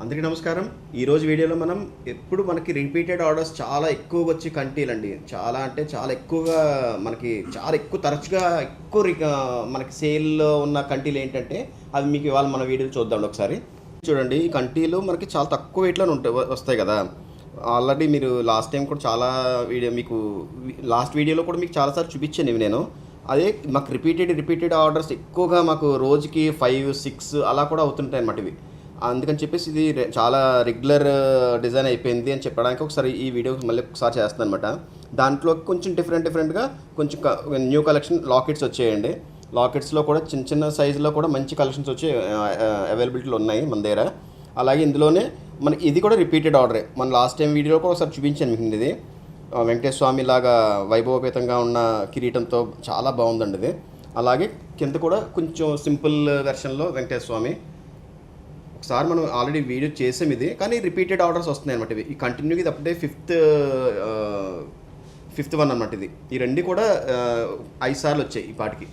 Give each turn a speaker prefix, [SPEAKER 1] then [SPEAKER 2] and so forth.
[SPEAKER 1] అందరికీ నమస్కారం. ఈరోజు వీడియోలో మనం ఎప్పుడు మనకి రిపీటెడ్ ఆర్డర్స్ చాలా ఎక్కువగా వచ్చి కంటీలండి. చాలా అంటే చాలా ఎక్కువగా మనకి చాలా ఎక్కువ తరచుగా మనకి సేల్లో ఉన్న కంటీలు ఏంటంటే అవి మీకు ఇవాళ మన వీడియోలో చూద్దాం ఒకసారి. చూడండి, ఈ కంటీలు మనకి చాలా తక్కువ వెయిట్లోనే వస్తాయి కదా. ఆల్రెడీ మీరు లాస్ట్ టైం కూడా చాలా మీకు లాస్ట్ వీడియోలో కూడా మీకు చాలాసార్లు చూపించాను ఇవి నేను. అదే మాకు రిపీటెడ్ ఆర్డర్స్ ఎక్కువగా మాకు రోజుకి 5-6 అలా కూడా అవుతుంటాయి అన్నమాట ఇవి. అందుకని చెప్పేసి ఇది చాలా రెగ్యులర్ డిజైన్ అయిపోయింది అని చెప్పడానికి ఒకసారి ఈ వీడియో మళ్ళీ ఒకసారి చేస్తాను అనమాట. దాంట్లో కొంచెం డిఫరెంట్గా కొంచెం న్యూ కలెక్షన్ లాకెట్స్ వచ్చాయండి. లాకెట్స్లో కూడా చిన్న చిన్న సైజులో కూడా మంచి కలెక్షన్స్ వచ్చి అవైలబిలిటీలో ఉన్నాయి మన దగ్గర. అలాగే ఇందులోనే మనకి ఇది కూడా రిపీటెడ్ ఆర్డరే. మన లాస్ట్ టైం వీడియోలో కూడా ఒకసారి చూపించాను మీకు. ఇది వెంకటేశ్వర స్వామి లాగా వైభవపేతంగా ఉన్న కిరీటంతో చాలా బాగుందండి ఇది. అలాగే కింద కూడా కొంచెం సింపుల్ వెర్షన్లో వెంకటేశ్వర స్వామి. ఒకసారి మనం ఆల్రెడీ వీడియో చేసాం ఇది, కానీ రిపీటెడ్ ఆర్డర్స్ వస్తున్నాయి అనమాట ఇవి. ఈ కంటిన్యూగా ఇది అప్పుడే ఫిఫ్త్ వన్ అనమాట ఇది. ఈ రెండు కూడా 5 సార్లు వచ్చాయి ఈ పాటికి.